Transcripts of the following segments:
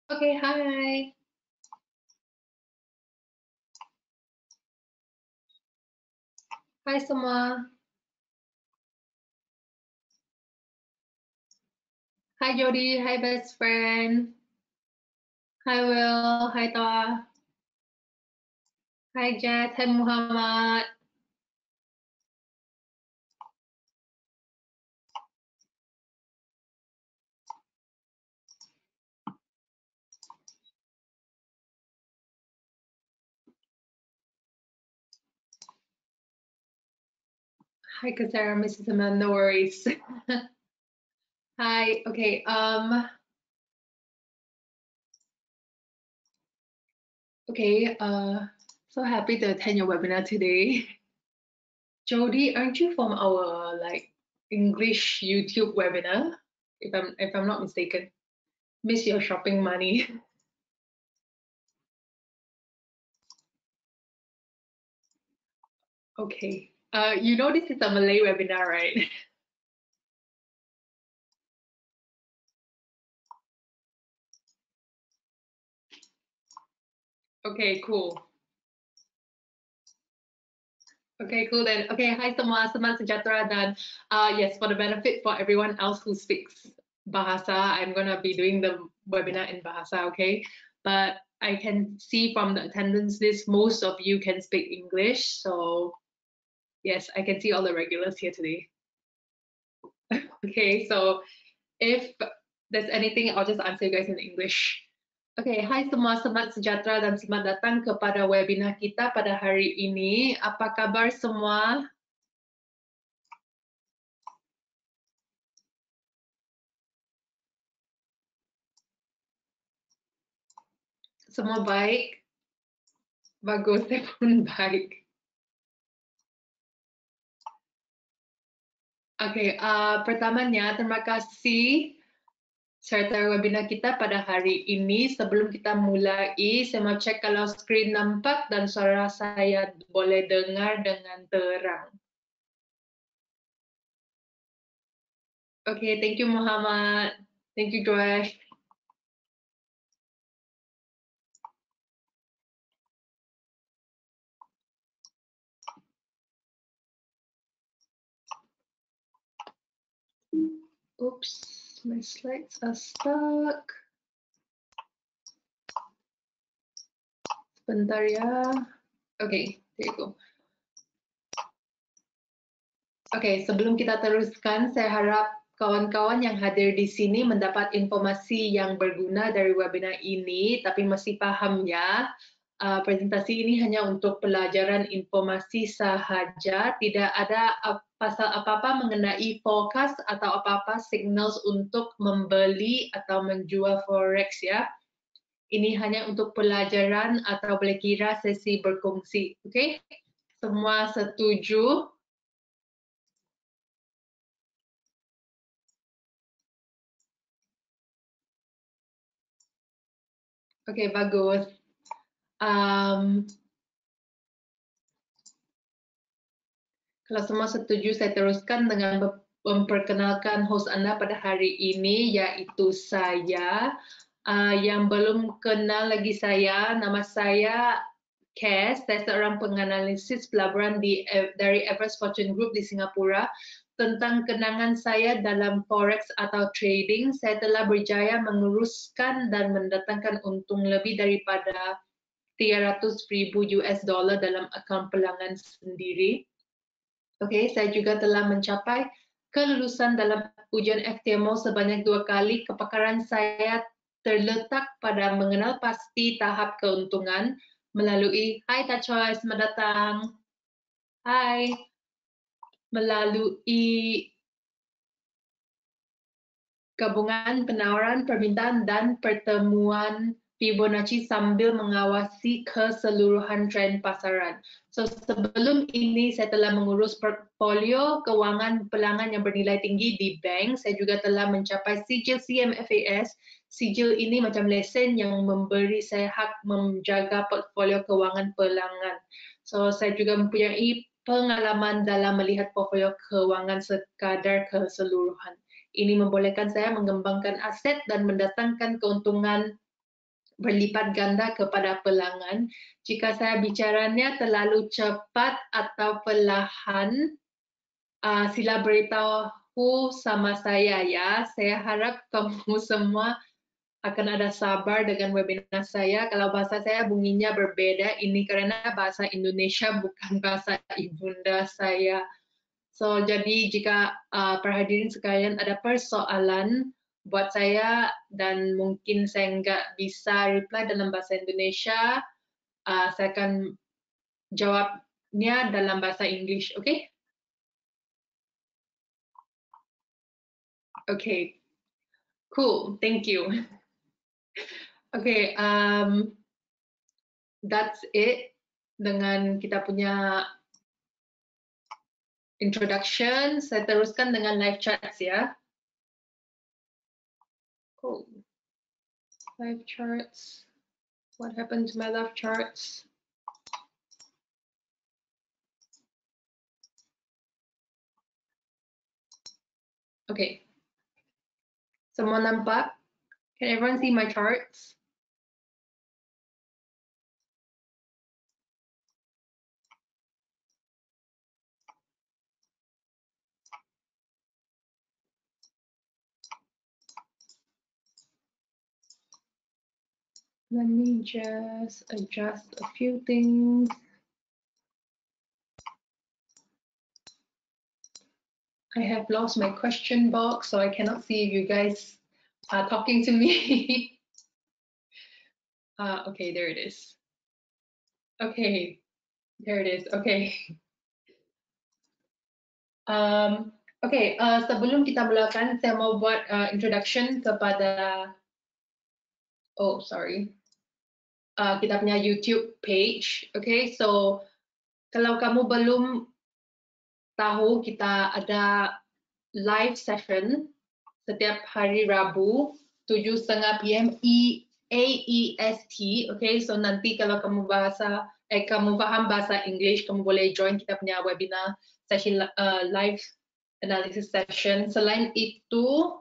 Oke, hai. Hai semua. Hai Jody, hai best friend. Hai Will, hai Toa. Hai Jet, hai Muhammad. Hi Kasara, Mrs. Amanda, no worries. Hi, okay, so happy to attend your webinar today. Jody, aren't you from our English YouTube webinar? If I'm not mistaken. Miss your shopping money. Okay. You know this is a Malay webinar, right? Okay, cool. Okay, cool then. Okay, hi semua, semangat sejahtera dan yes, for the benefit for everyone else who speaks Bahasa, I'm gonna be doing the webinar in Bahasa, okay? But I can see from the attendance list, most of you can speak English, so yes, I can see all the regulars here today. Okay, so if there's anything, I'll just answer you guys in English. Oke, hai semua, semangat sejahtera dan selamat datang kepada webinar kita pada hari ini. Apa kabar semua? Semua baik? Bagus, saya pun baik. Oke, pertamanya terima kasih serta webinar kita pada hari ini. Sebelum kita mulai, saya mau cek kalau screen nampak dan suara saya boleh dengar dengan terang. Oke, thank you Muhammad. Thank you Joash. Oops, my slides are stuck. Sebentar ya. Oke, there you go. Oke, sebelum kita teruskan, saya harap kawan-kawan yang hadir di sini mendapat informasi yang berguna dari webinar ini, tapi masih paham ya, presentasi ini hanya untuk pelajaran informasi sahaja, tidak ada pasal apa-apa mengenai forecast atau apa-apa signals untuk membeli atau menjual forex ya. Ini hanya untuk pelajaran atau boleh kira sesi berkongsi, oke? Semua setuju? Oke, bagus. Kalau semua setuju, saya teruskan dengan memperkenalkan host Anda pada hari ini, yaitu saya. Yang belum kenal lagi saya, nama saya Cass, saya seorang penganalisis pelaburan dari Everest Fortune Group di Singapura. Tentang kenangan saya dalam forex atau trading, saya telah berjaya menguruskan dan mendatangkan untung lebih daripada 300,000 US dollar dalam akaun pelanggan sendiri. Oke, saya juga telah mencapai kelulusan dalam ujian FTMO sebanyak 2 kali. Kepakaran saya terletak pada mengenal pasti tahap keuntungan melalui, hai Tak Choi, selamat datang. Hai, melalui gabungan penawaran, permintaan, dan pertemuan Fibonacci sambil mengawasi keseluruhan tren pasaran. So, sebelum ini saya telah mengurus portfolio keuangan pelanggan yang bernilai tinggi di bank. Saya juga telah mencapai sijil CMFAS. Sijil ini macam lesen yang memberi saya hak menjaga portfolio keuangan pelanggan. So, saya juga mempunyai pengalaman dalam melihat portfolio keuangan sekadar keseluruhan. Ini membolehkan saya mengembangkan aset dan mendatangkan keuntungan berlipat ganda kepada pelanggan. Jika saya bicaranya terlalu cepat atau perlahan, sila beritahu sama saya ya. Saya harap kamu semua akan ada sabar dengan webinar saya. Kalau bahasa saya bunyinya berbeda, ini karena bahasa Indonesia bukan bahasa ibunda saya. So, jadi jika perhadirin sekalian ada persoalan buat saya dan mungkin saya nggak bisa reply dalam bahasa Indonesia, saya akan jawabnya dalam bahasa English, oke? Okay? Okay, cool, thank you. Okay, that's it dengan kita punya introduction. Saya teruskan dengan live charts ya. Cool. Live charts. What happened to my live charts? Okay. Semua nampak? Can everyone see my charts? Let me just adjust a few things. I have lost my question box, so I cannot see if you guys are talking to me. Okay, there it is. Okay, there it is. Okay. Okay, sebelum kita mulakan, saya mau buat introduction kepada, oh sorry, kita punya YouTube page. Okay, so kalau kamu belum tahu, kita ada live session setiap hari Rabu 7:30 PM AEST. Okay, so nanti kalau kamu kamu paham bahasa English, kamu boleh join kita punya webinar session live analysis session. Selain itu,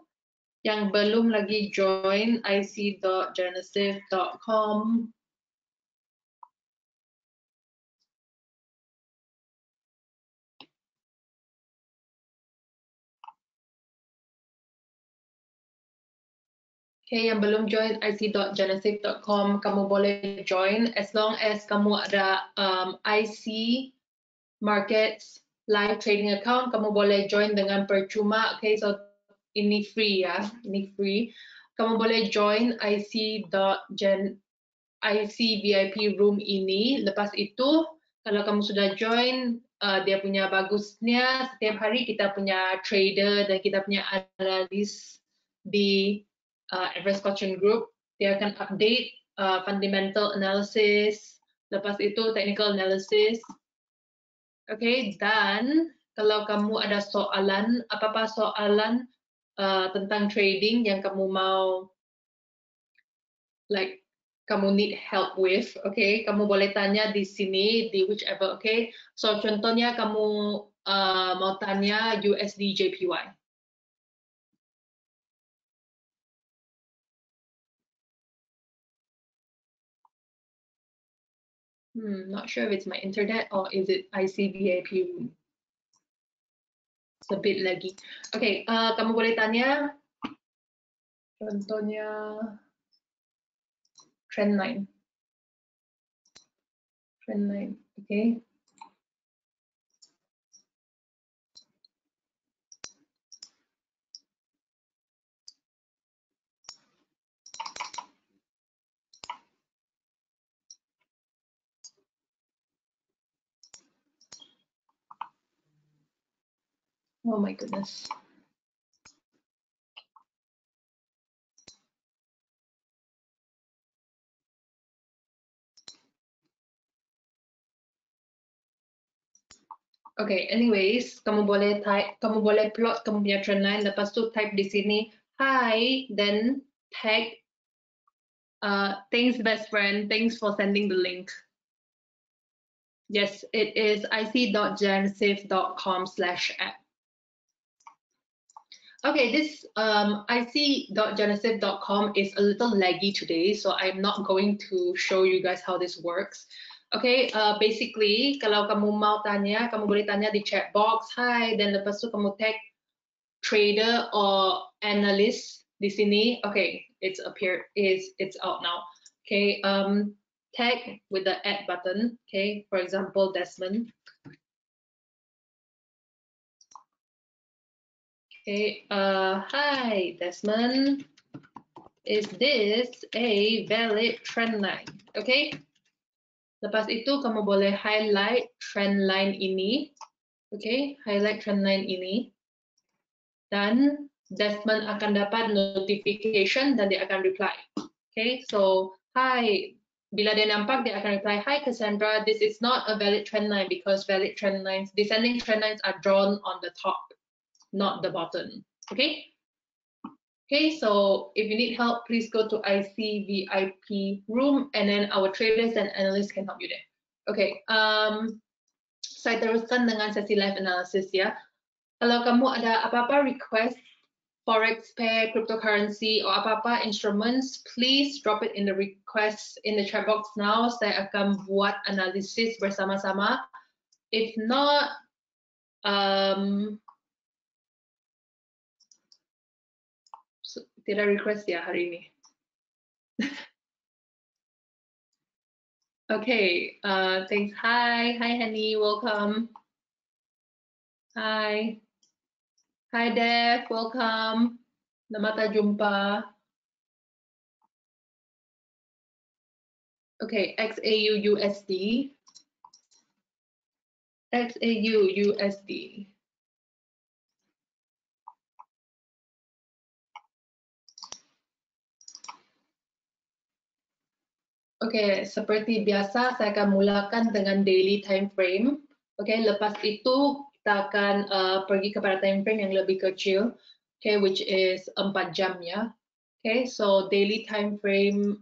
yang belum lagi join ic.genesis.com. Okay, yang belum join ic.genesis.com, kamu boleh join as long as kamu ada IC Markets live trading account, kamu boleh join dengan percuma. Okay, so ini free ya, ini free. Kamu boleh join IC VIP room ini. Lepas itu, kalau kamu sudah join, dia punya bagusnya setiap hari kita punya trader dan kita punya analis di Everest Coaching Group. Dia akan update fundamental analysis, lepas itu technical analysis. Okay, dan kalau kamu ada soalan, apa-apa soalan tentang trading yang kamu mau, like, kamu need help with, okay, kamu boleh tanya di sini, di whichever, okay. So, contohnya kamu mau tanya USD JPY. Not sure if it's my internet or is it ICVIP room. It's a bit laggy. Okay, kamu boleh tanya, contohnya trend line. Trend line, okay. Oh my goodness. Okay, anyways, kamu boleh plot kamu punya trend line, lepas tu type di sini, hi, then tag, thanks best friend, thanks for sending the link. Yes, it is ic.genesis.com/app. Okay, this ic.genesif.com is a little laggy today, so I'm not going to show you guys how this works. Okay, basically, kalau kamu mau tanya, kamu boleh tanya di chat box, hi, dan lepas tu kamu tag trader or analyst di sini. Okay, it's out now. Okay, tag with the add button. Okay, for example, Desmond. Okay, hi, Desmond. Is this a valid trend line? Okay. Lepas itu kamu boleh highlight trend line ini. Okay, highlight trend line ini. Dan Desmond akan dapat notification dan dia akan reply. Okay, so hi. Bila dia nampak, dia akan reply, hi Cassandra, this is not a valid trend line because valid trend lines, descending trend lines are drawn on the top, not the bottom. Okay. Okay, so if you need help, please go to IC VIP room, and then our traders and analysts can help you there. Okay, saya teruskan dengan sesi live analysis ya. Kalau kamu ada apa-apa request forex pair, cryptocurrency, or apa-apa instruments, please drop it in the request in the chat box now. Saya akan buat analisis bersama-sama. If not, tidak request ya hari ini. Okay, thanks. Hi, Henny, welcome. Hi. Hi, Dev, welcome. Selamat jumpa. Okay, XAU USD. XAU USD. Okay, seperti biasa saya akan mulakan dengan daily time frame. Okay, lepas itu kita akan pergi kepada time frame yang lebih kecil, okay, which is 4 jam ya. Okay, so daily time frame,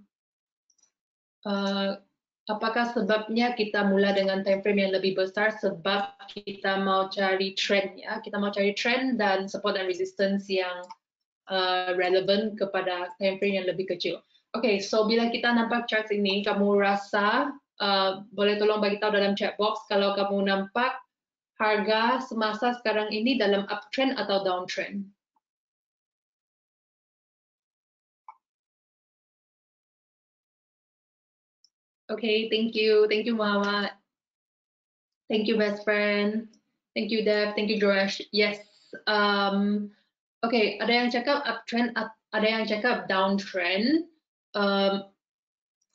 apakah sebabnya kita mula dengan time frame yang lebih besar? Sebab kita mau cari trend ya, kita mau cari trend dan support dan resistance yang relevant kepada time frame yang lebih kecil. Okay, so bila kita nampak chart ini, kamu rasa boleh tolong bagi tahu dalam chat box kalau kamu nampak harga semasa sekarang ini dalam uptrend atau downtrend. Okay, thank you Muhammad. Thank you best friend. Thank you Dev, thank you Joresh. Yes. Okay, ada yang cakap uptrend, ada yang cakap downtrend.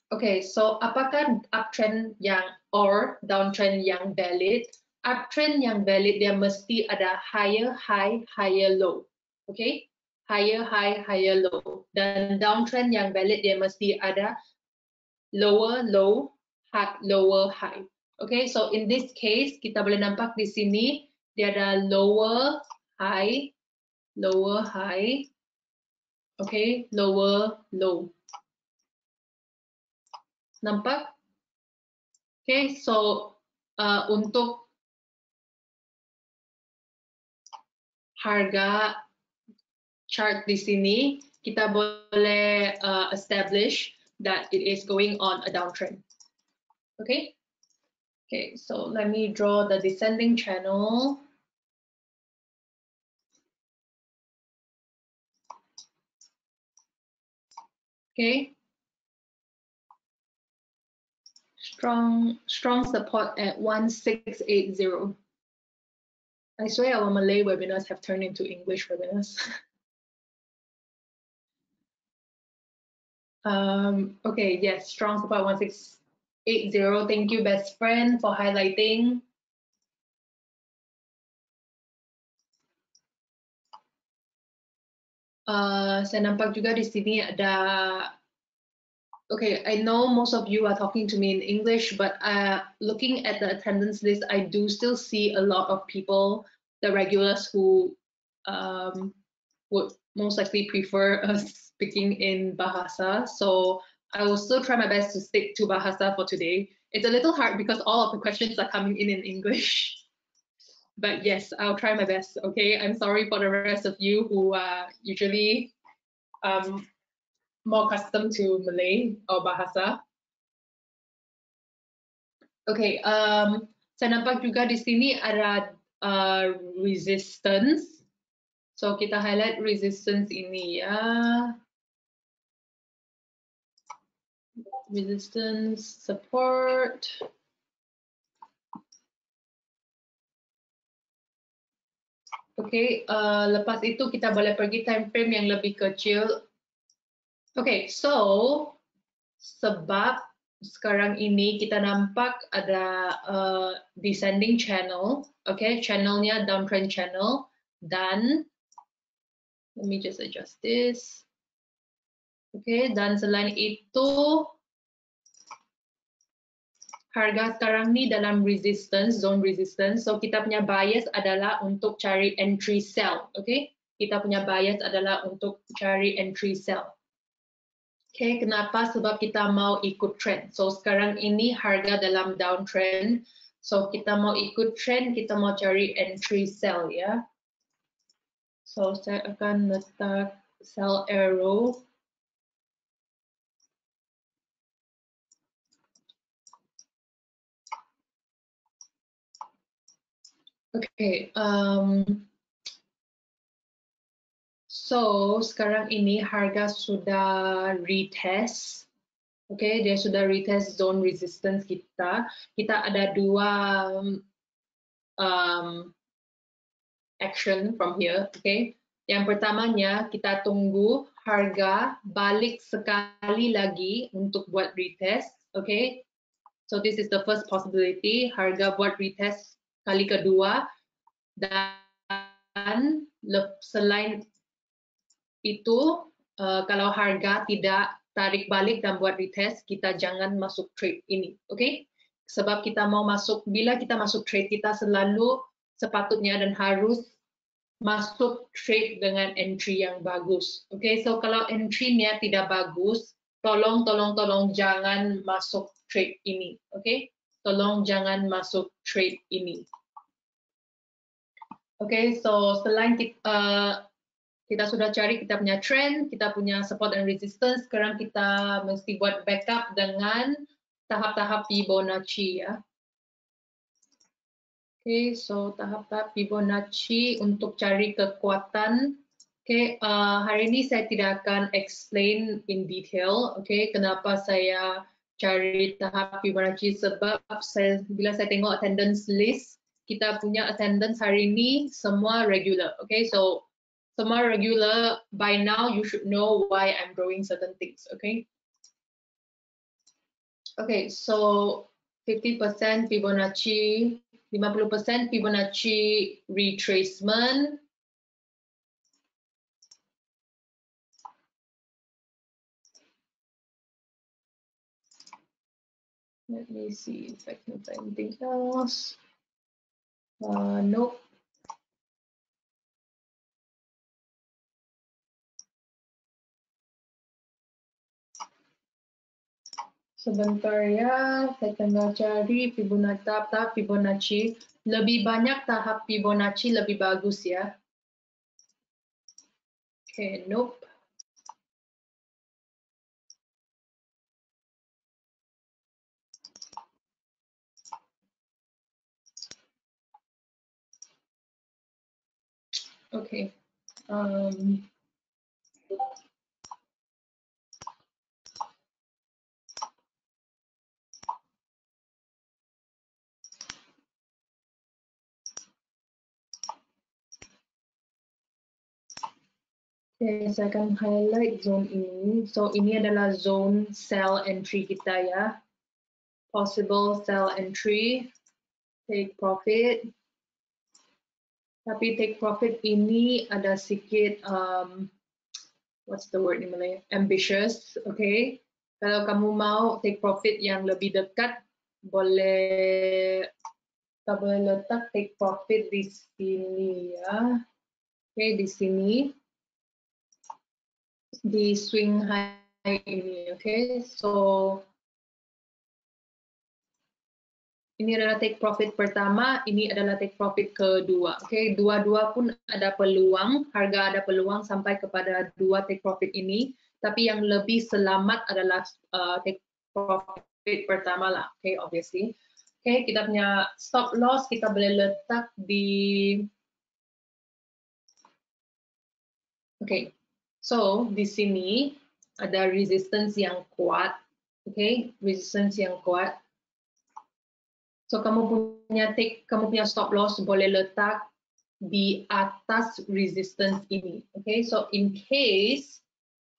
Okay, so apakah uptrend yang or downtrend yang valid? Uptrend yang valid dia mesti ada higher high, higher low. Okay, higher high, higher low. Dan downtrend yang valid dia mesti ada lower low, high, lower high. Okay, so in this case kita boleh nampak di sini dia ada lower high, okay, lower low. Nampak? Okay, so untuk harga chart di sini, kita boleh establish that it is going on a downtrend. Okay? Okay, so let me draw the descending channel. Okay. Strong support at 1680. I swear our Malay webinars have turned into English webinars. Okay, yes, strong support 1680. Thank you, best friend, for highlighting. Saya nampak juga di sini ada. Okay, I know most of you are talking to me in English, but looking at the attendance list, I do still see a lot of people, the regulars who would most likely prefer us speaking in Bahasa. So I will still try my best to stick to Bahasa for today. It's a little hard because all of the questions are coming in English. but yes, I'll try my best. Okay, I'm sorry for the rest of you who are usually more accustomed to Malay or Bahasa. Okay, saya nampak juga di sini ada resistance. So kita highlight resistance ini ya. Resistance, support. Okay, lepas itu kita boleh pergi time frame yang lebih kecil. Okay, so sebab sekarang ini kita nampak ada descending channel, okay, channelnya downtrend channel, dan let me just adjust this. Okay, dan selain itu harga sekarang ni dalam resistance, zone resistance. So kita punya bias adalah untuk cari entry sell. Okay, kita punya bias adalah untuk cari entry sell. Okay, kenapa? Sebab kita mau ikut trend. So sekarang ini harga dalam downtrend. So kita mau ikut trend, kita mau cari entry sell ya. So saya akan letak sell arrow. Okay, so sekarang ini harga sudah retest, okay, dia sudah retest zone resistance kita. Kita ada dua action from here, okay. Yang pertamanya kita tunggu harga balik sekali lagi untuk buat retest, okay. So this is the first possibility, harga buat retest kali kedua, dan selain itu kalau harga tidak tarik balik dan buat retest, kita jangan masuk trade ini, okay? Sebab kita mau masuk, bila kita masuk trade, kita selalu sepatutnya dan harus masuk trade dengan entry yang bagus, okay? So kalau entry-nya tidak bagus, tolong jangan masuk trade ini, okay? Tolong jangan masuk trade ini. Okay, so selain kita sudah cari kita punya trend, kita punya support and resistance, sekarang kita mesti buat backup dengan tahap-tahap Fibonacci ya. Okay, so tahap-tahap Fibonacci untuk cari kekuatan. Okay, hari ini saya tidak akan explain in detail. Okay, kenapa saya cari tahap Fibonacci, sebab bila saya tengok attendance list, kita punya attendance hari ini semua regular. Okay, so semua regular, by now you should know why I'm drawing certain things, okay? Okay, so 50% Fibonacci, 50% Fibonacci retracement. Let me see if I can find anything else. Nope. Sebentar ya, saya tengah cari Fibonacci, tahap Fibonacci. Lebih banyak tahap Fibonacci lebih bagus ya. Okay, nope. Okay. Okay, saya akan highlight zone ini. So ini adalah zone sell entry kita ya. Possible sell entry, take profit. Tapi take profit ini ada sedikit what's the word in Malay? Ambitious, okay? Kalau kamu mau take profit yang lebih dekat, kita boleh letak take profit di sini ya. Okay, di sini. Di swing high ini, okay? So ini adalah take profit pertama, ini adalah take profit kedua. Okay, dua-dua pun ada peluang, harga ada peluang sampai kepada dua take profit ini. Tapi yang lebih selamat adalah take profit pertama lah. Okay, obviously. Okay, kita punya stop loss kita boleh letak di. Okay, so di sini ada resistance yang kuat. Okay, resistance yang kuat. So kamu punya stop loss boleh letak di atas resistance ini. Okay, so in case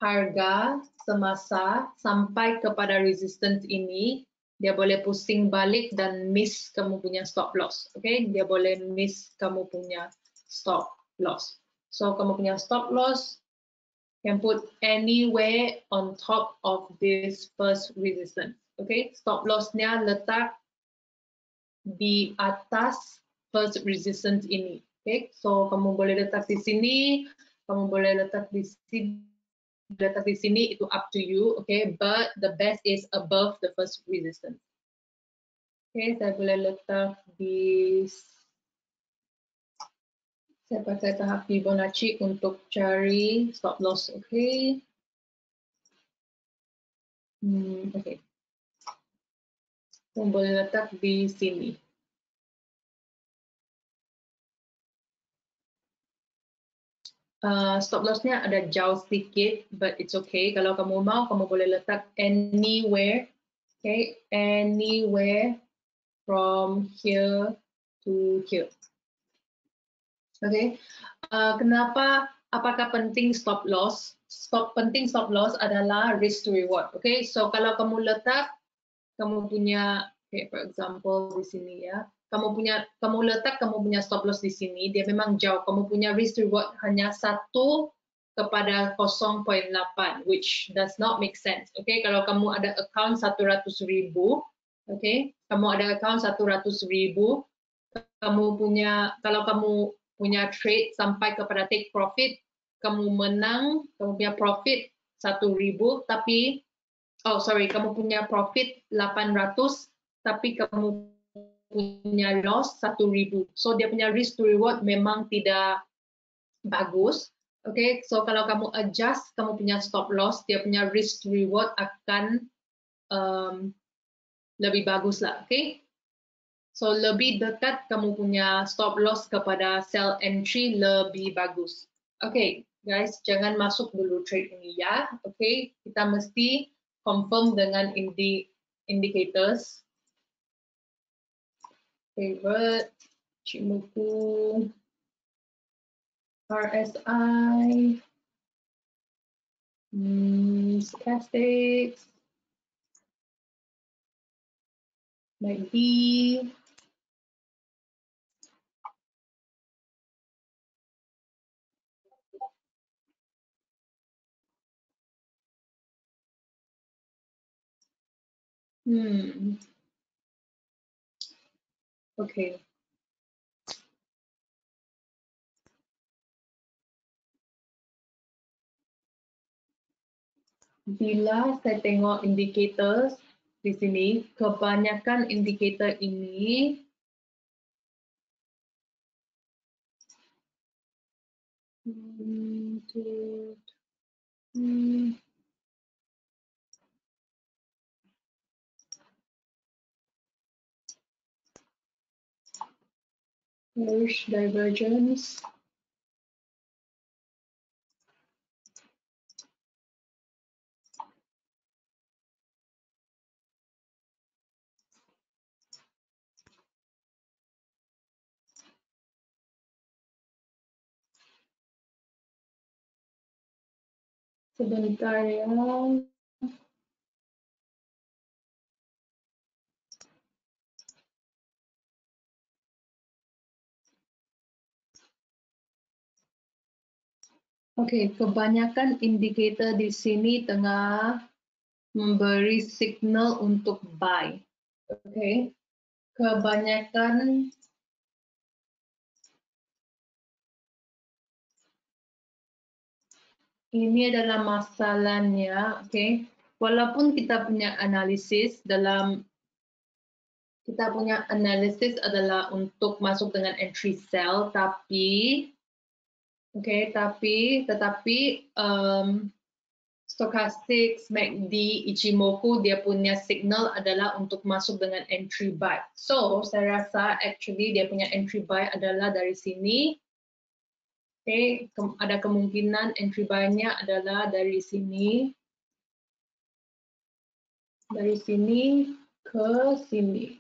harga semasa sampai kepada resistance ini, dia boleh pusing balik dan miss kamu punya stop loss. Okay, dia boleh miss kamu punya stop loss. So kamu punya stop loss can put anywhere on top of this first resistance. Okay, stop loss-nya letak di atas first resistance ini. Okay, so kamu boleh letak di sini, kamu boleh letak di sini, itu up to you. Okay, but the best is above the first resistance. Okay, saya boleh letak di, saya pakai tahap Fibonacci untuk cari stop loss. Okay. Okay. Kamu boleh letak di sini. Stop loss-nya ada jauh sedikit, but it's okay. Kalau kamu mau, kamu boleh letak anywhere, okay, anywhere from here to here. Okay, kenapa? Apakah penting stop loss? Penting stop loss adalah risk to reward. Okay, so kalau kamu letak, kamu punya, okay, for example di sini ya. Kamu letak kamu punya stop loss di sini, dia memang jauh. Kamu punya risk reward hanya 1 kepada 0.8, which does not make sense. Okay, kalau kamu ada account 100.000, okay, kamu ada account 100.000, kalau kamu punya trade sampai kepada take profit, kamu menang, kamu punya profit 1.000, tapi kamu punya profit 800, tapi kamu punya loss 1.000. So dia punya risk to reward memang tidak bagus. Okay, so kalau kamu adjust kamu punya stop loss, dia punya risk to reward akan lebih bagus lah. Okay, so lebih dekat kamu punya stop loss kepada sell entry lebih bagus. Okay, guys, jangan masuk dulu trade ini ya. Okay, kita mesti confirm dengan indicators. Favorite, Chimoku, RSI, stochastics, MACD, okay. Bila saya tengok indicators di sini, kebanyakan indikator ini bearish divergence. Sebentar ya. Oke, kebanyakan indikator di sini tengah memberi signal untuk buy. Oke, kebanyakan ini adalah masalahnya. Oke, walaupun kita punya analisis dalam kita punya analisis adalah untuk masuk dengan entry sell, tapi tetapi stochastic, MACD, Ichimoku dia punya signal adalah untuk masuk dengan entry buy. So saya rasa actually dia punya entry buy adalah dari sini. Ada kemungkinan entry buy-nya adalah dari sini ke sini.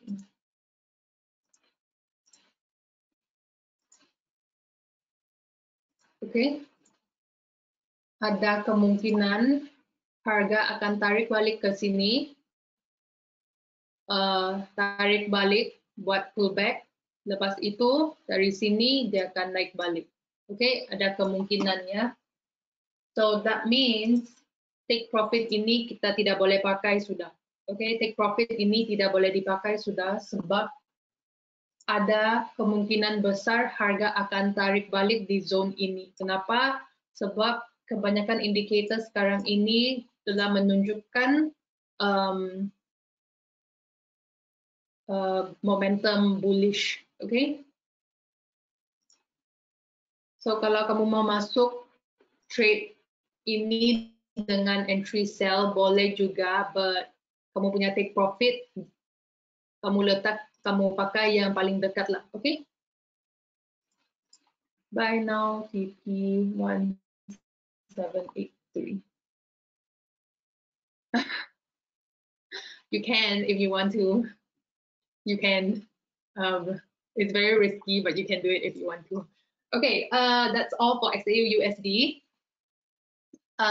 Ada kemungkinan harga akan tarik balik ke sini, tarik balik buat pullback. Lepas itu dari sini dia akan naik balik. Ada kemungkinannya. So that means take profit ini kita tidak boleh pakai sudah. Take profit ini tidak boleh dipakai sudah sebab ada kemungkinan besar harga akan tarik balik di zone ini. Kenapa? Sebab kebanyakan indikator sekarang ini telah menunjukkan momentum bullish. So kalau kamu mau masuk trade ini dengan entry sell boleh juga, but kamu punya take profit, kamu pakai yang paling dekat lah, Buy now, TP 1783. You can if you want to. You can. It's very risky, but you can do it if you want to. That's all for XAU USD.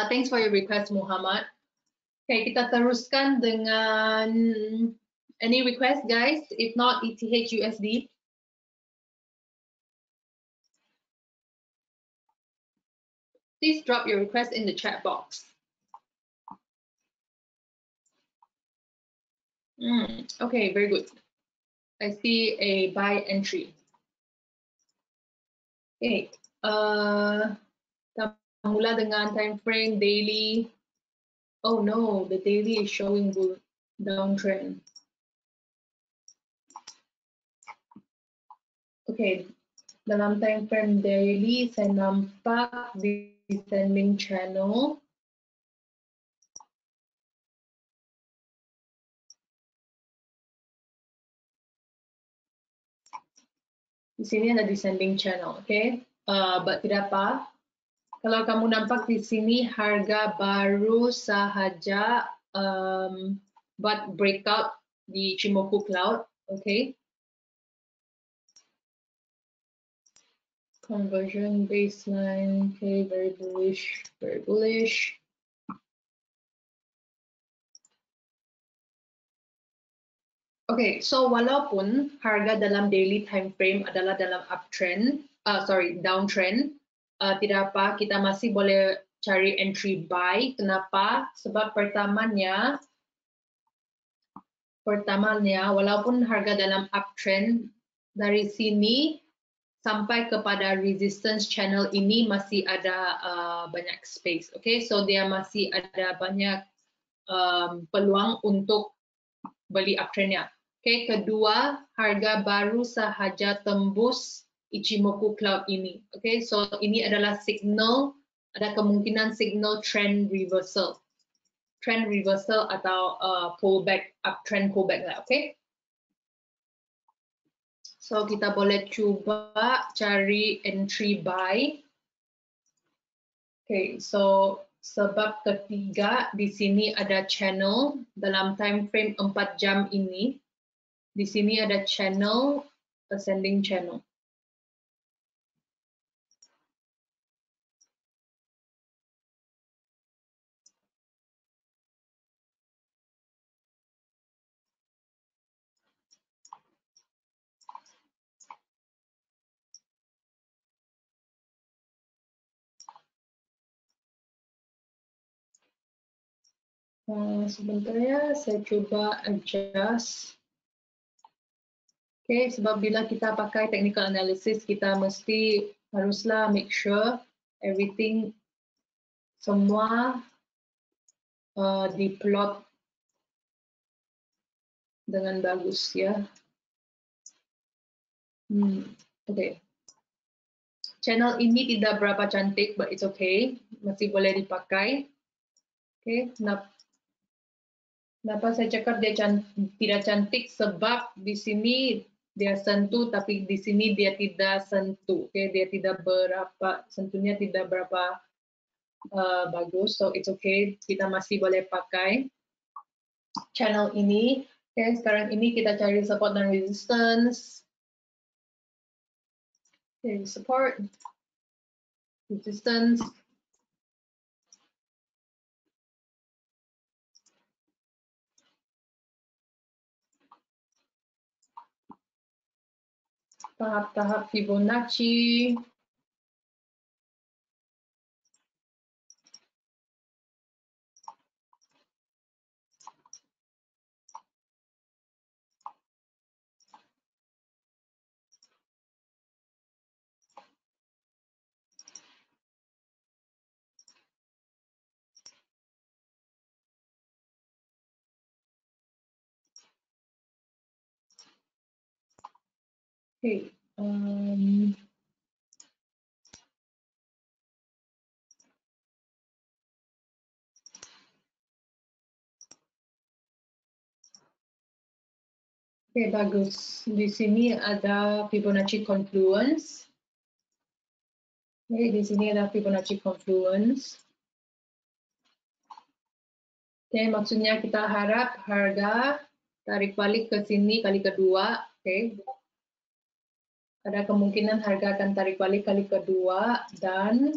Thanks for your request, Muhammad. Kita teruskan dengan any request, guys? If not, ETH USD. Please drop your request in the chat box. Okay, very good. I see a buy entry. Kita mula dengan time frame daily. Oh no, the daily is showing downtrend. Dalam time frame daily saya nampak descending channel. Di sini ada descending channel, but tidak apa. Kalau kamu nampak di sini harga baru sahaja buat breakout di Ichimoku Cloud, Conversion baseline, very bullish, very bullish. So walaupun harga dalam daily time frame adalah dalam downtrend, tidak apa, kita masih boleh cari entry buy. Kenapa? Sebab pertamanya, walaupun harga dalam uptrend, dari sini sampai kepada resistance channel ini masih ada banyak space. So dia masih ada banyak peluang untuk beli uptrendnya. Kedua, harga baru sahaja tembus Ichimoku Cloud ini. So ini adalah signal, ada kemungkinan signal trend reversal. Trend reversal atau pullback, uptrend pullback lah, So kita boleh cuba cari entry buy. So sebab ketiga di sini ada channel dalam time frame 4 jam ini. Di sini ada channel, ascending channel. Sebentar ya, saya coba adjust. Sebab bila kita pakai technical analysis, kita mesti haruslah make sure everything semua diplot dengan bagus ya. Okay. Channel ini tidak berapa cantik, but it's okay. Masih boleh dipakai. Okay. Kenapa saya cakap dia tidak cantik? Sebab di sini dia sentuh, tapi di sini dia tidak sentuh. Okay. Dia tidak berapa, sentuhnya tidak berapa bagus. So it's okay. Kita masih boleh pakai channel ini. Okay. Sekarang ini kita cari support dan resistance. Okay. Support, resistance. Tahap-tahap Fibonacci. Okay. Okay, bagus. Di sini ada Fibonacci confluence. Okay, di sini ada Fibonacci confluence. Okay, maksudnya kita harap harga tarik balik ke sini kali kedua. Okay. Ada kemungkinan harga akan tarik balik kali kedua dan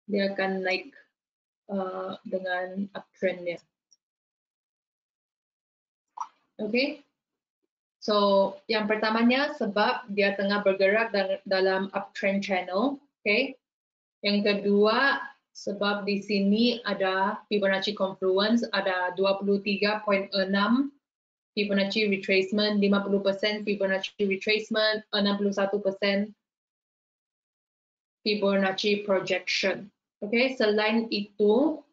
dia akan naik dengan uptrendnya. Okay. So, yang pertamanya sebab dia tengah bergerak dalam uptrend channel. Okay. Yang kedua, sebab di sini ada Fibonacci confluence, ada 23.6 Fibonacci retracement, 50% Fibonacci retracement, 61% Fibonacci projection. Okay, selain itu,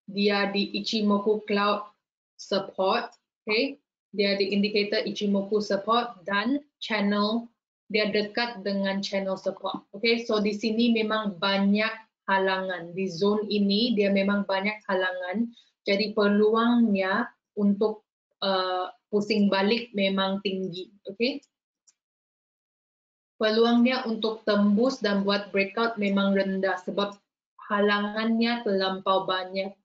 dia di Ichimoku Cloud support, okay, dia di indicator Ichimoku support dan channel dia dekat dengan channel support. Okay, so di sini memang banyak halangan. Di zone ini dia memang banyak halangan. Jadi peluangnya untuk pusing balik memang tinggi. Okay, peluangnya untuk tembus dan buat breakout memang rendah sebab halangannya terlampau banyak.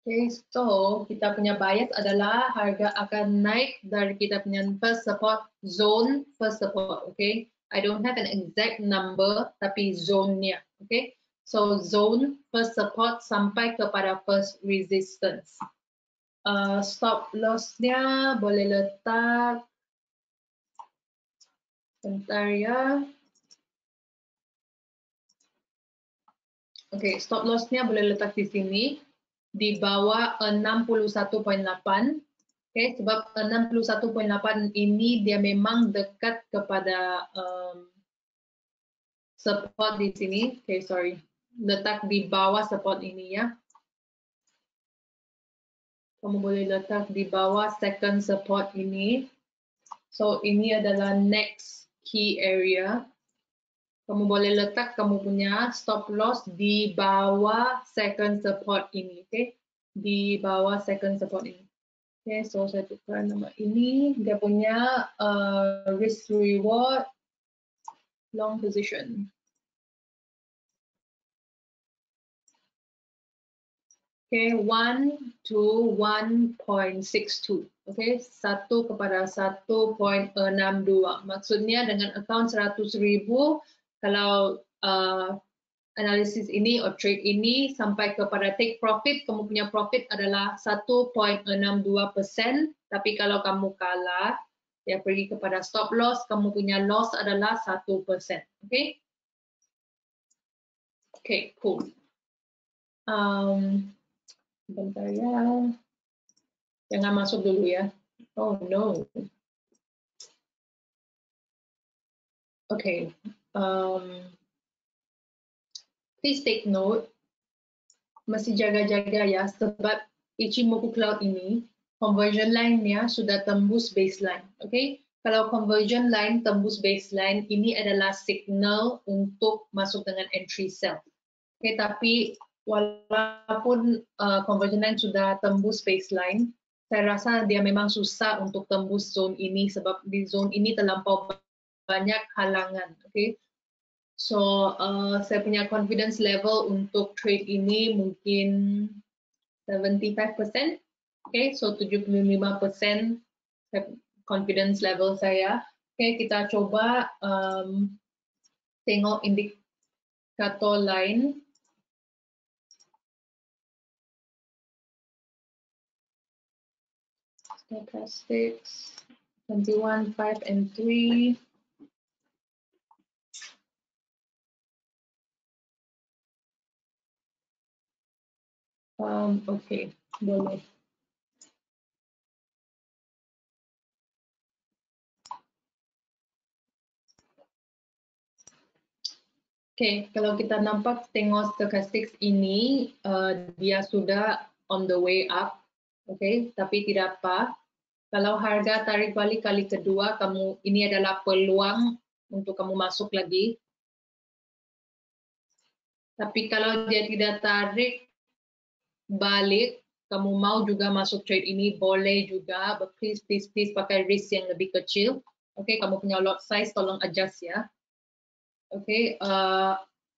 Okay, so kita punya bias adalah harga akan naik dari kita punya first support zone, first support, okay? I don't have an exact number, tapi zone-nya, okay? So zone first support sampai kepada first resistance. Stop loss-nya boleh letak, bentar ya. Okay, stop loss-nya boleh letak di sini, di bawah 61.8. Okay, sebab 61.8 ini dia memang dekat kepada support di sini. Okay, sorry. Letak di bawah support ini ya. Kamu boleh letak di bawah second support ini. So, ini adalah next key area. Kamu boleh letak kamu punya stop loss di bawah second support ini. Okay, di bawah second support ini. Okay, so saya tukar nama ini. Dia punya risk reward long position. Okay, 1 to 1.62. Okay, 1 kepada 1.62. Maksudnya dengan account 100.000, kalau analisis ini atau trade ini sampai kepada take profit, kamu punya profit adalah 1.62%. Tapi kalau kamu kalah, ya pergi kepada stop loss, kamu punya loss adalah 1%. Okay? Okay, cool. Bentar ya. Jangan masuk dulu ya. Oh no. Okay. Please take note. mesti jaga-jaga ya, sebab Ichimoku Cloud ini conversion line-nya sudah tembus baseline. Okay? Kalau conversion line tembus baseline, ini adalah signal untuk masuk dengan entry sell. Okay, tapi walaupun conversion line sudah tembus baseline, saya rasa dia memang susah untuk tembus zone ini sebab di zone ini terlampau banyak halangan. Okay? So saya punya confidence level untuk trade ini mungkin 75%. Okay, so 75% confidence level saya. Okay, kita coba tengok indikator lain. Stochastics 21, 5, and 3. Okay, boleh. Okay, kalau kita nampak tengok stochastics ini, dia sudah on the way up, okay, tapi tidak apa. Kalau harga tarik balik kali kedua, ini adalah peluang untuk kamu masuk lagi. Tapi kalau dia tidak tarik balik, kamu mau juga masuk trade ini, boleh juga, but please pakai risk yang lebih kecil. Oke, kamu punya lot size, tolong adjust ya. Oke,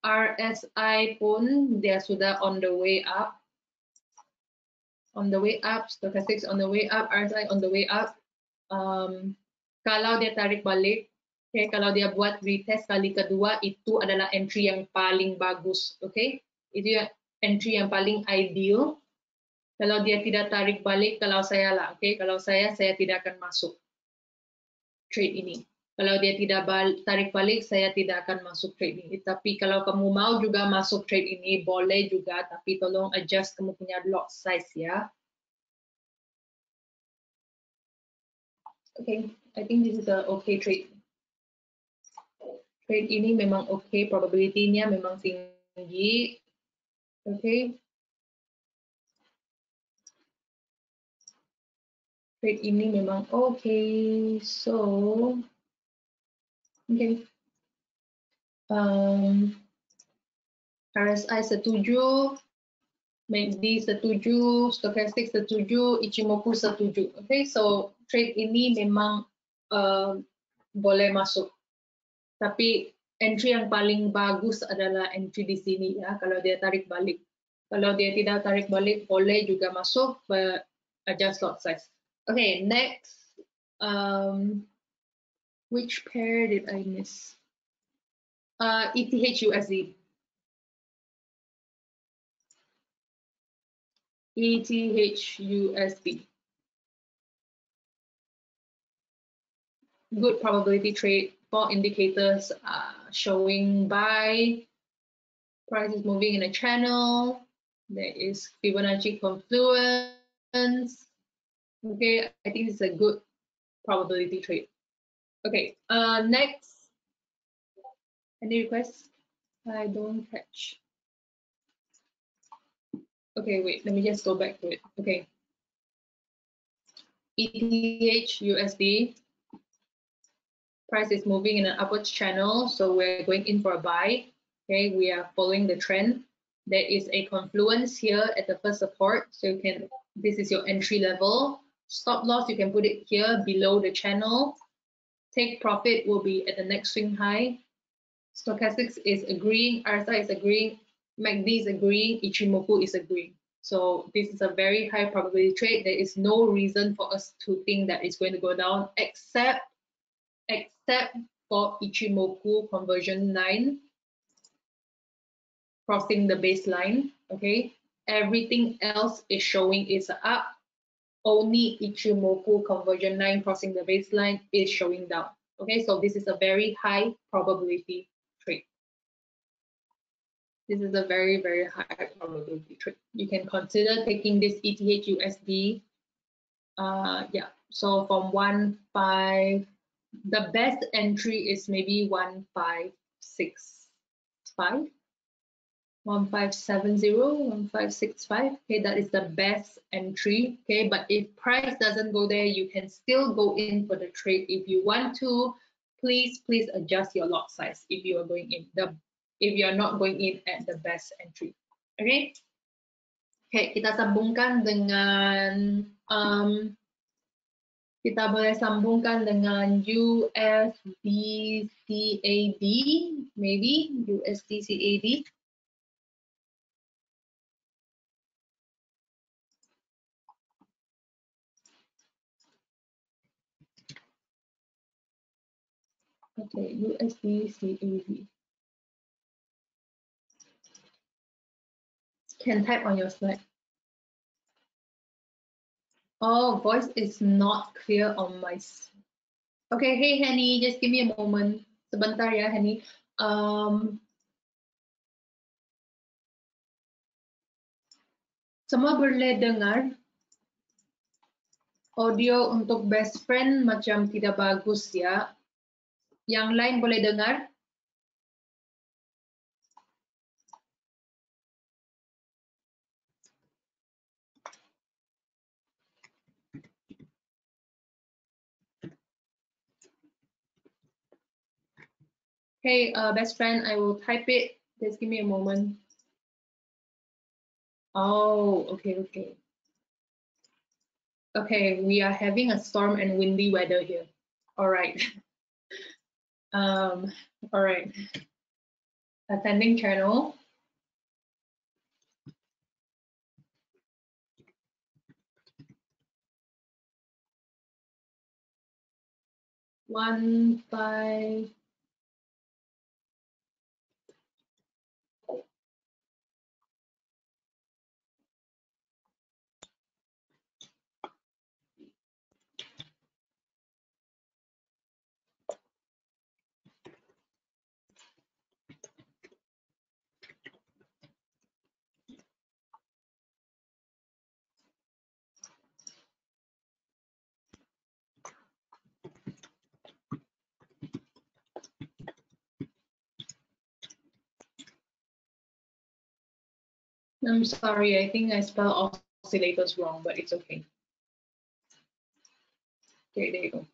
RSI pun dia sudah on the way up. On the way up, stochastics on the way up, RSI on the way up. Kalau dia tarik balik, okay, kalau dia buat retest kali kedua, itu adalah entry yang paling bagus, okay? Itu entry yang paling ideal. Kalau dia tidak tarik balik, kalau saya lah, okay? Kalau saya tidak akan masuk trade ini. Kalau dia tidak tarik balik, saya tidak akan masuk trade ini. Tapi kalau kamu mau juga masuk trade ini, boleh juga, tapi tolong adjust kamu punya lot size ya. Okay, I think this is a okay trade. Trade ini memang okay, probability-nya memang tinggi. Okay. Trade ini memang okay. So, okay. RSI setuju, MACD setuju, stochastic setuju, Ichimoku setuju. Okay, so trade ini memang boleh masuk. Tapi entry yang paling bagus adalah entry di sini ya, kalau dia tarik balik. Kalau dia tidak tarik balik, boleh juga masuk, but adjust lot size. Okay, next. Which pair did I miss? ETH USD. ETH USD. Good probability trade. 4 indicators showing buy. Price is moving in a channel. There is Fibonacci confluence. Okay, I think it's a good probability trade. Okay, next. Any requests? I don't catch. Okay, wait, let me just go back to it. Okay. ETH USD. Price is moving in an upwards channel, so we're going in for a buy. Okay, we are following the trend. There is a confluence here at the first support, so you can, this is your entry level. Stop loss, you can put it here below the channel. Take profit will be at the next swing high. Stochastics is agreeing, RSI is agreeing, MACD is agreeing, Ichimoku is agreeing. So this is a very high probability trade. There is no reason for us to think that it's going to go down except for Ichimoku conversion line crossing the baseline. Okay, everything else is showing is up. Only Ichimoku conversion line crossing the baseline is showing down. Okay, so this is a very high probability trade. This is a very, very high probability trade. You can consider taking this ETH USD. Yeah, so from 1.5, the best entry is maybe 1.565. 1570, 1565. Okay, that is the best entry. Okay, but if price doesn't go there, you can still go in for the trade if you want to. Please adjust your lot size if you are going in if you are not going in at the best entry. Okay. Okay, kita sambungkan dengan kita boleh sambungkan dengan USD CAD, maybe USD CAD. Okay, USD CAD. Can type on your slide. Oh, voice is not clear on my. Okay, hey Henny, just give me a moment. Sebentar ya Henny. Semua boleh dengar? Audio untuk best friend macam tidak bagus ya. Yang lain boleh dengar? Hey, best friend, I will type it. Just give me a moment. Oh, okay. Okay, we are having a storm and windy weather here. All right. All right. Ascending channel. One, five. I'm sorry, I think I spelled oscillators wrong, but it's okay. Okay, there you go.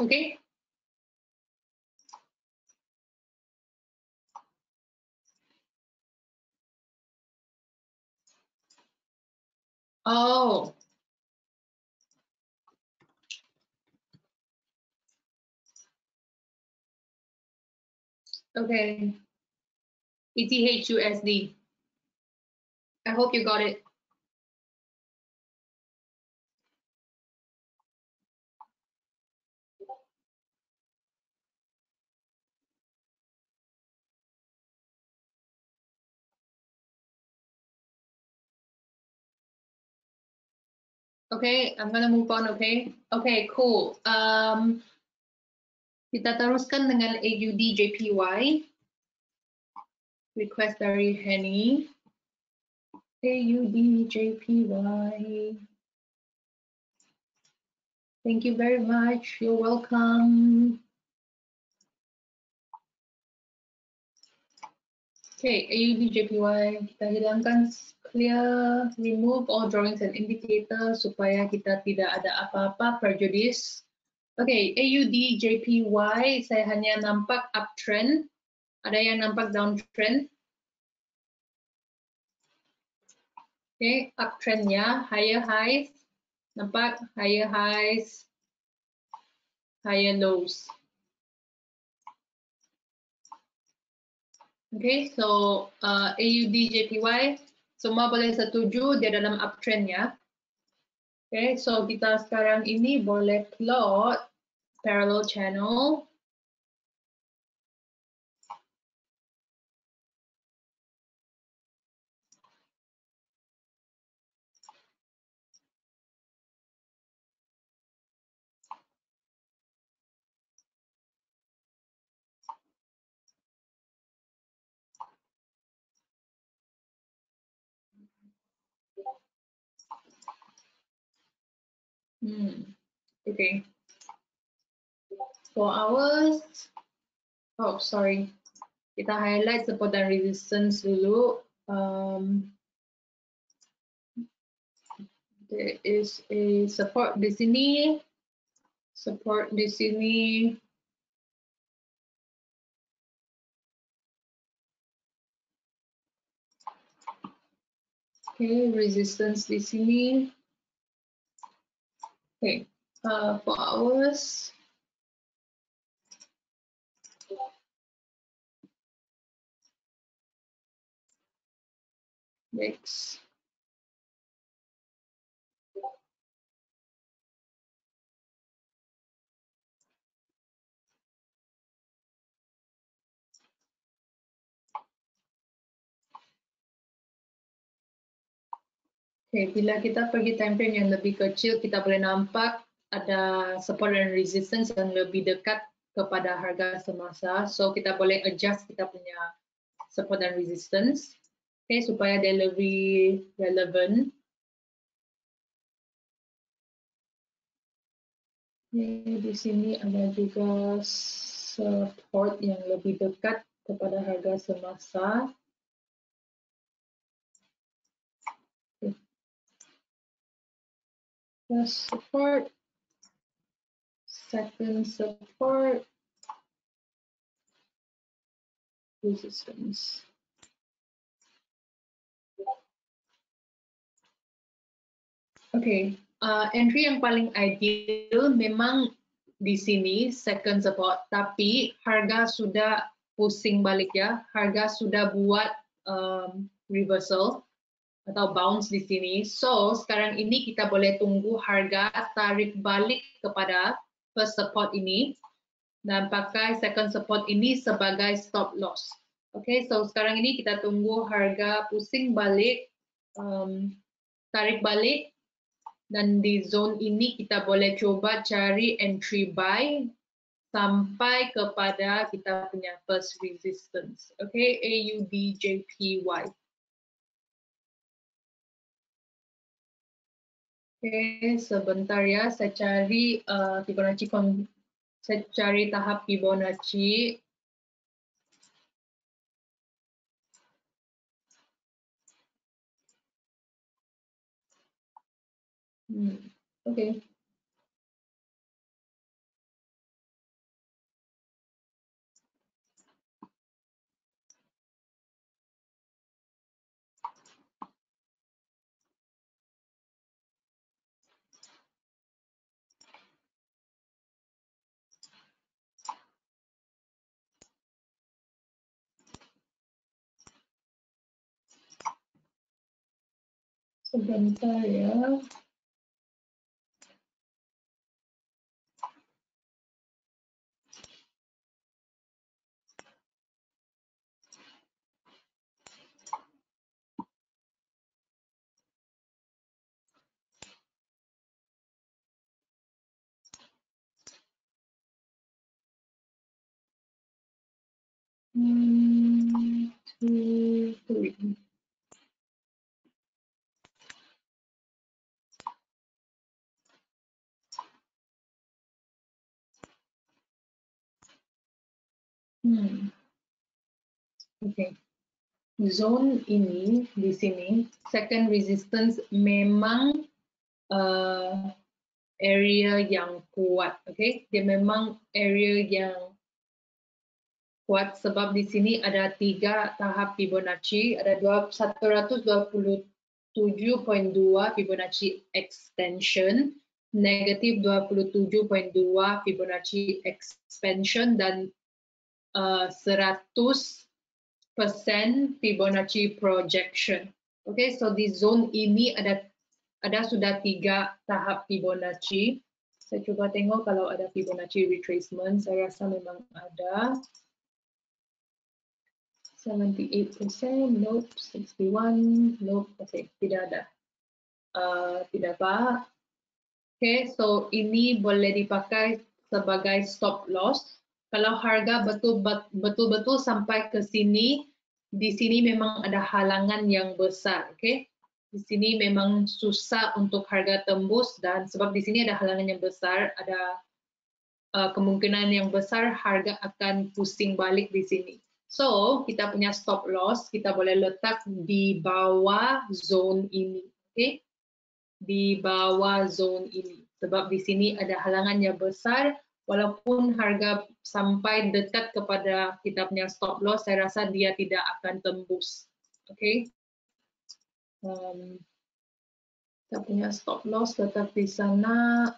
Okay. Oh. Okay. ETHUSD. I hope you got it. Okay, I'm gonna move on, okay? Okay, cool. Kita teruskan dengan AUD JPY. Request dari Henny. AUD JPY. Thank you very much. You're welcome. Okay, AUD JPY. Kita hilangkan clear, remove all drawings and indicators supaya kita tidak ada apa-apa prejudice. Okay, AUD JPY saya hanya nampak uptrend. Ada yang nampak downtrend? Okay, uptrendnya higher highs, nampak higher highs, higher lows. Okay, so AUD JPY semua boleh setuju dia dalam uptrend ya. Okay, so kita sekarang ini boleh plot parallel channel. Okay. 4 hours. Oh, sorry. Kita highlight support dan resistance dulu. There is a support di sini. Support di sini. Okay, resistance di sini. Okay, 4 hours. Next. Okay, bila kita pergi time frame yang lebih kecil, kita boleh nampak ada support dan resistance yang lebih dekat kepada harga semasa. So kita boleh adjust kita punya support dan resistance, okay, supaya dia lebih relevant. Okay, di sini ada juga support yang lebih dekat kepada harga semasa. Okay. First support, second support, resistance. Okay, entry yang paling ideal memang di sini second support, tapi harga sudah pusing balik ya, harga sudah buat reversal atau bounce di sini. So sekarang ini kita boleh tunggu harga tarik balik kepada first support ini dan pakai second support ini sebagai stop loss. Okay, so sekarang ini kita tunggu harga pusing balik, tarik balik. Dan di zone ini kita boleh coba cari entry buy sampai kepada kita punya first resistance. Okay, AUDJPY. Okay, sebentar ya, saya cari Fibonacci, saya cari tahap Fibonacci. Okay. Sebentar ya. Two, three. Okay. Zone ini di sini second resistance memang area yang kuat, okay? Dia memang area yang kuat sebab di sini ada 3 tahap Fibonacci, ada 127.2 Fibonacci extension, negatif 27.2 Fibonacci expansion, dan 100% Fibonacci projection. Okay, so di zone ini ada sudah 3 tahap Fibonacci. Saya coba tengok kalau ada Fibonacci retracement. Saya rasa memang ada. 78%, nope. 61, nope. Okay, tidak ada. Tidak apa. Okay, so ini boleh dipakai sebagai stop loss. Kalau harga betul-betul sampai ke sini, di sini memang ada halangan yang besar. Okay, di sini memang susah untuk harga tembus dan sebab di sini ada halangan yang besar, ada kemungkinan yang besar harga akan pusing balik di sini. So, kita punya stop loss, kita boleh letak di bawah zone ini, okay? Di bawah zone ini. Sebab di sini ada halangan yang besar, walaupun harga sampai dekat kepada kita punya stop loss, saya rasa dia tidak akan tembus, okay? Kita punya stop loss letak di sana.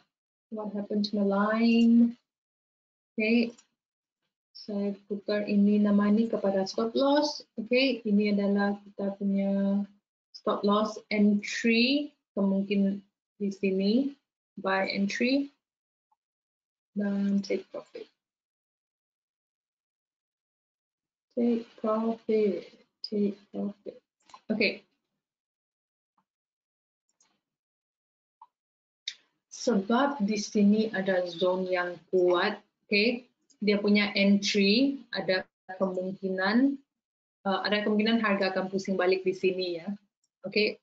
What happened to the line? Okay, saya putar ini nama ini kepada stop loss. Okay, ini adalah kita punya stop loss entry, kemungkinan di sini buy entry dan take profit. Take profit, take profit. Okay. Sebab di sini ada zone yang kuat, okay? Dia punya entry, ada kemungkinan harga akan pusing balik di sini ya, okay?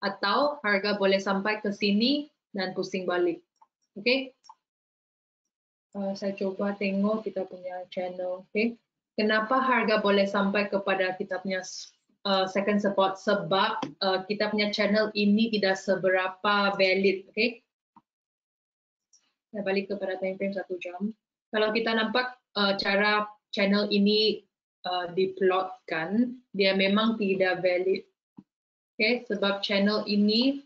Atau harga boleh sampai ke sini dan pusing balik, okay? Saya coba tengok kita punya channel, okay? Kenapa harga boleh sampai kepada kita punya second support? Sebab kita punya channel ini tidak seberapa valid, okay? Saya balik kepada time frame 1 jam. Kalau kita nampak cara channel ini diplotkan, dia memang tidak valid. Okay, sebab channel ini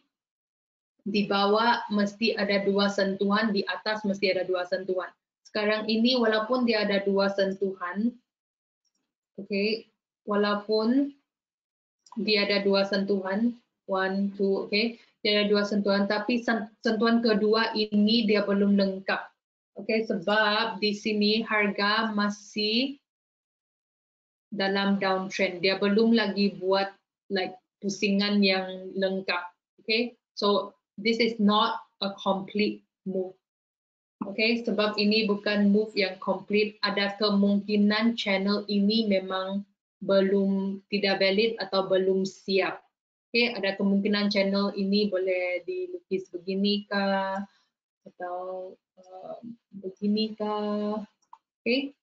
di bawah mesti ada 2 sentuhan, di atas mesti ada 2 sentuhan. Sekarang ini walaupun dia ada 2 sentuhan, okay, walaupun dia ada 2 sentuhan, 1, 2, okay, dia ada 2 sentuhan, tapi sentuhan kedua ini dia belum lengkap. Okay, sebab di sini harga masih dalam downtrend. Dia belum lagi buat like pusingan yang lengkap. Okay, so this is not a complete move. Okay, sebab ini bukan move yang complete. Ada kemungkinan channel ini memang belum tidak valid atau belum siap. Okay, ada kemungkinan channel ini boleh dilukis begini kah atau begini kah. Okay.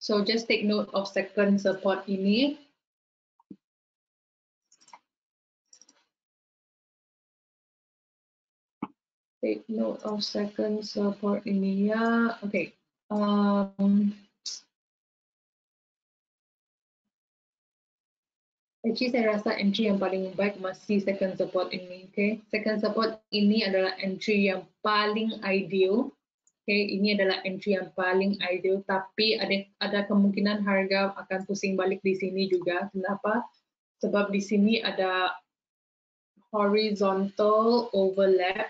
So just take note of second support ini. Take note of second support ini ya. Okay. Actually saya rasa entry yang paling baik masih second support ini. Okay. Second support ini adalah entry yang paling ideal. Okay, ini adalah entry yang paling ideal, tapi ada kemungkinan harga akan pusing balik di sini juga. Kenapa? Sebab di sini ada horizontal overlap.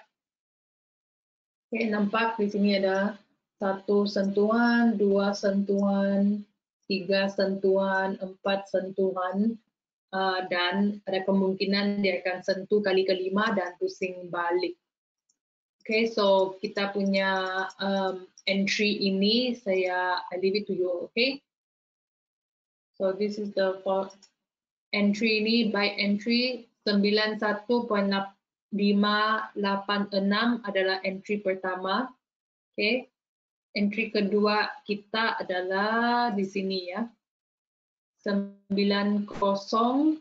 Okay, nampak di sini ada 1 sentuhan, 2 sentuhan, 3 sentuhan, 4 sentuhan, dan ada kemungkinan dia akan sentuh kali kelima dan pusing balik. Okay, so kita punya entry ini I leave it to you, okay? So this is the entry ini, buy entry 91.586 adalah entry pertama. Okay, entry kedua kita adalah di sini ya, 90.517.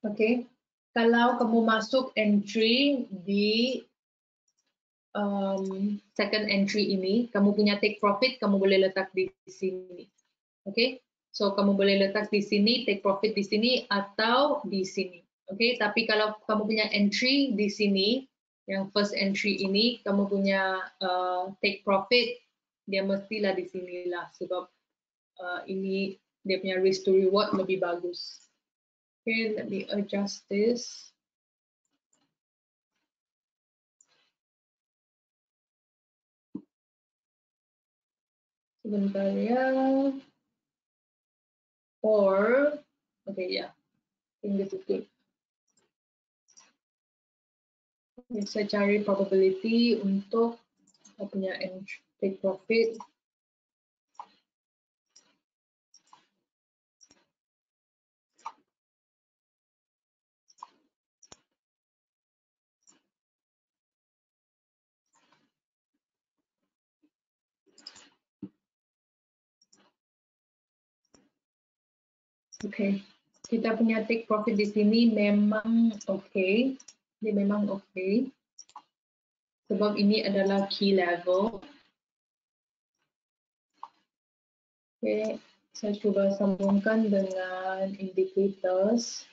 Okay, kalau kamu masuk entry di second entry ini, kamu punya take profit, kamu boleh letak di sini. Okay, so kamu boleh letak di sini, take profit di sini atau di sini. Okay, tapi kalau kamu punya entry di sini, yang first entry ini, kamu punya take profit, dia mestilah di sinilah sebab ini dia punya risk to reward lebih bagus. Okay, let me adjust this. Sebentar ya. Okay, yeah, I think this is good. Saya cari probability untuk punya take profit. Okay, kita punya take profit di sini memang okay. Dia memang okay. Sebab ini adalah key level. Okay, saya cuba sambungkan dengan indicators.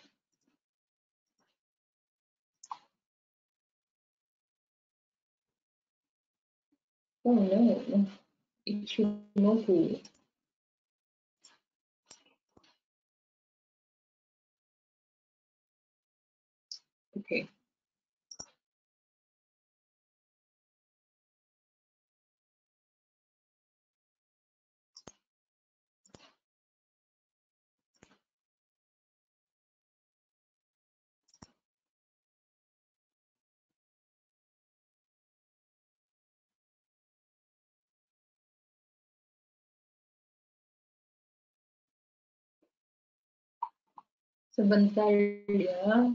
Oh no, Ichimoku. Okay. Sebentar ya.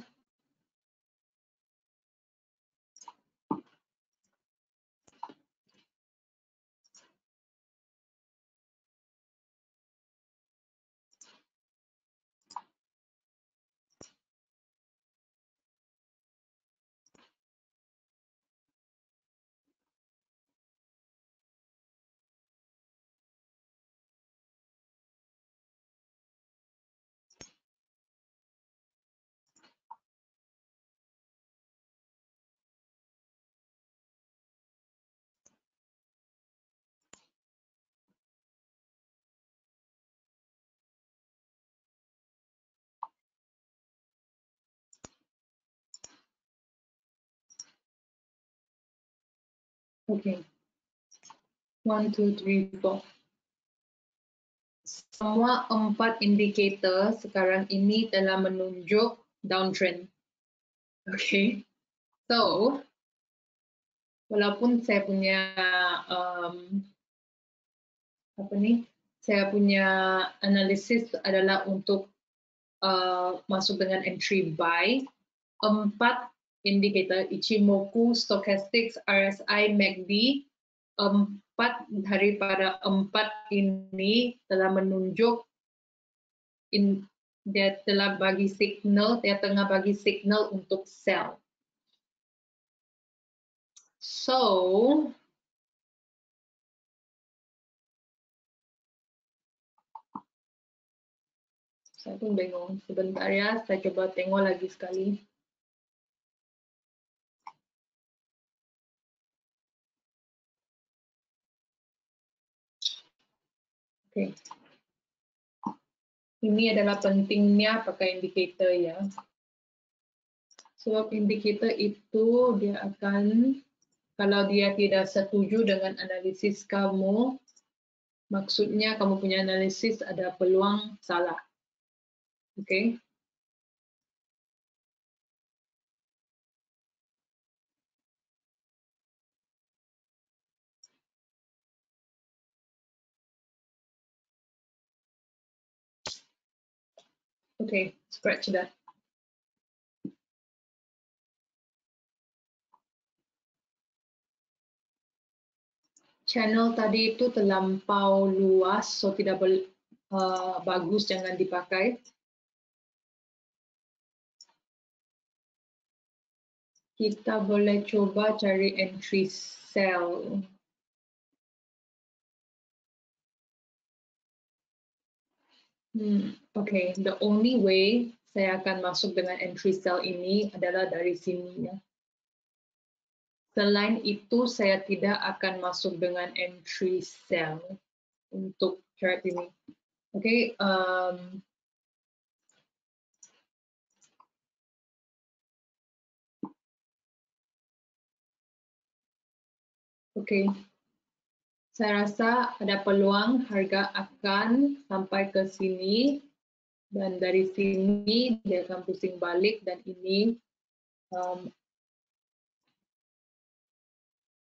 Okay. 1, 2, 3, 4. Semua 4 indikator sekarang ini telah menunjuk downtrend. Okay. So, walaupun saya punya saya punya analisis adalah untuk masuk dengan entry buy, 4 indikator Ichimoku, Stochastics, RSI, MACD, 4 daripada 4 ini telah menunjuk dia telah bagi signal, dia tengah bagi signal untuk sell. So, saya pun bingung. Sebentar ya, saya coba tengok lagi sekali. Okay. Ini adalah pentingnya pakai indikator ya. Sebab indikator itu dia akan, kalau dia tidak setuju dengan analisis kamu, maksudnya kamu punya analisis ada peluang salah. Okay? Okay, scratch that. Channel tadi itu terlampau luas, so tidak bagus, jangan dipakai. Kita boleh coba cari entry sell. Okay, the only way saya akan masuk dengan entry sell ini adalah dari sini ya. Selain itu, saya tidak akan masuk dengan entry sell untuk chart ini. Okay, okay. Saya rasa ada peluang harga akan sampai ke sini dan dari sini dia akan pusing balik dan ini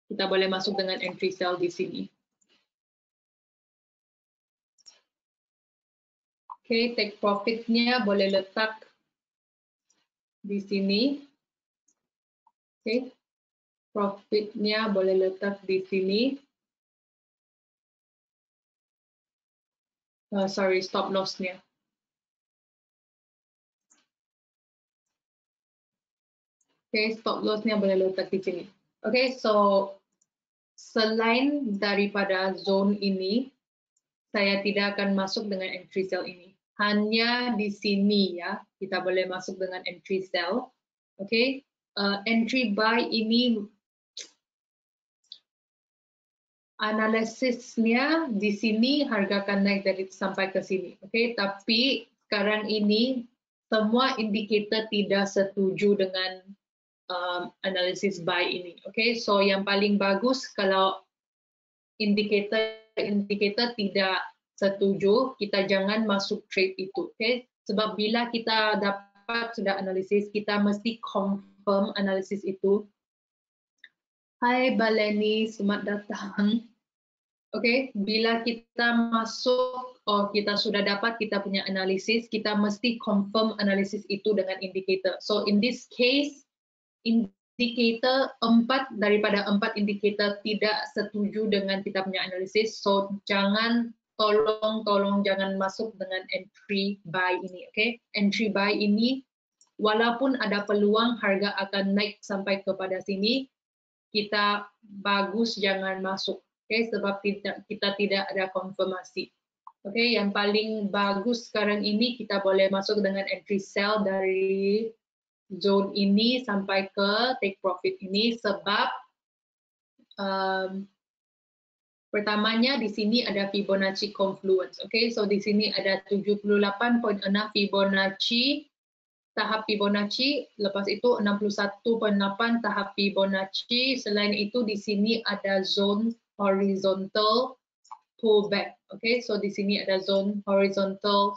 kita boleh masuk dengan entry sell di sini. Okay, take profitnya boleh letak di sini. Okay, profitnya boleh letak di sini. Sorry, stop lossnya. Okay, stop loss-nya boleh letak di sini. Okay, so selain daripada zone ini, saya tidak akan masuk dengan entry sell ini. Hanya di sini ya, kita boleh masuk dengan entry sell. Okay, entry buy ini analisisnya di sini harga akan naik dari sampai ke sini. Okay, tapi sekarang ini semua indikator tidak setuju dengan analisis buy ini. Okay, so yang paling bagus kalau indikator tidak setuju, kita jangan masuk trade itu. Okay, sebab bila kita dapat sudah analisis, kita mesti confirm analisis itu. Hai Baleni, selamat datang. Okay, bila kita masuk, kita sudah dapat kita punya analisis, kita mesti confirm analisis itu dengan indikator. So in this case, indikator 4 daripada 4 indikator tidak setuju dengan kita punya analisis. So jangan tolong jangan masuk dengan entry buy ini, okay? Entry buy ini walaupun ada peluang harga akan naik sampai kepada sini, kita bagus jangan masuk, okay? Sebab kita tidak ada konfirmasi. Okay, yang paling bagus sekarang ini kita boleh masuk dengan entry sell dari zone ini sampai ke take profit ini sebab pertamanya di sini ada Fibonacci confluence. Okay, so di sini ada 78.6 Fibonacci tahap Fibonacci, lepas itu 61.8 tahap Fibonacci. Selain itu di sini ada zone horizontal pullback. Okay, so di sini ada zone horizontal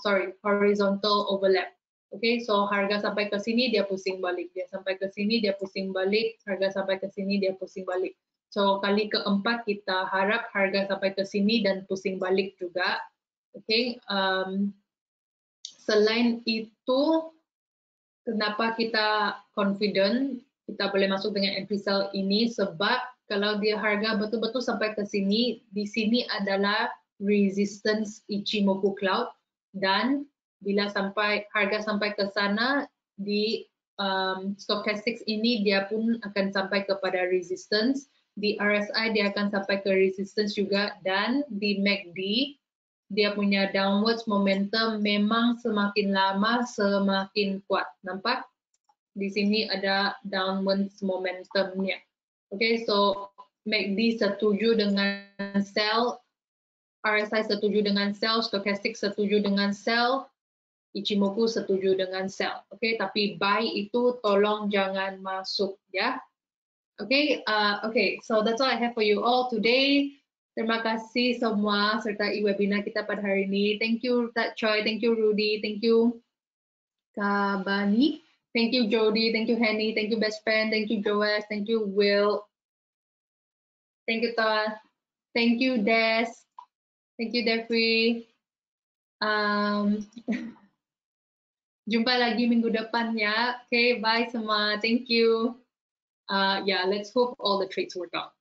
overlap. Okay, so harga sampai ke sini dia pusing balik, dia sampai ke sini dia pusing balik, harga sampai ke sini dia pusing balik. So kali keempat kita harap harga sampai ke sini dan pusing balik juga. Okay, selain itu kenapa kita confident kita boleh masuk dengan entry sell ini sebab kalau dia harga betul-betul sampai ke sini, di sini adalah resistance Ichimoku cloud dan bila harga sampai ke sana di stochastics ini dia pun akan sampai kepada resistance, di RSI dia akan sampai ke resistance juga dan di MACD dia punya downwards momentum memang semakin lama semakin kuat. Nampak? Di sini ada downwards momentumnya. Okay, so MACD setuju dengan sell, RSI setuju dengan sell, stochastic setuju dengan sell, Ichimoku setuju dengan sell. Okay, tapi buy itu tolong jangan masuk ya. Okay, okay, so that's all I have for you all today. Terima kasih semua sertai webinar kita pada hari ini. Thank you Tak Choi, thank you Rudy, thank you Kak Bani, thank you Jody, thank you Henny, thank you Best Friend, thank you Joas, thank you Will, thank you Todd, thank you Des, thank you Devri. Jumpa lagi minggu depan ya. Okay, bye semua. Thank you. Yeah, let's hope all the trades work out.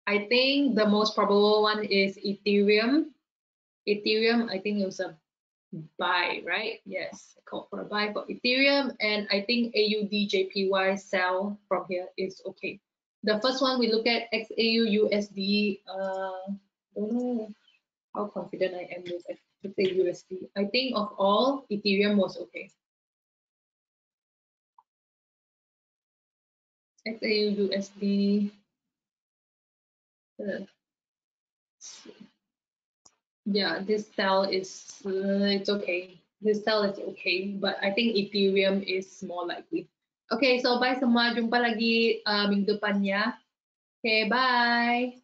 I think the most probable one is Ethereum. Ethereum, I think it was a buy, right? Yes, I called for a buy for Ethereum, and I think AUD/JPY sell from here is okay. The first one we look at XAU USD. Don't know how confident I am with XAU USD. I think of all, Ethereum was okay. XAU USD. Yeah, this sell is it's okay. This sell is okay, but I think Ethereum is more likely. Okay, so bye semua. Jumpa lagi minggu depannya. Okay, bye.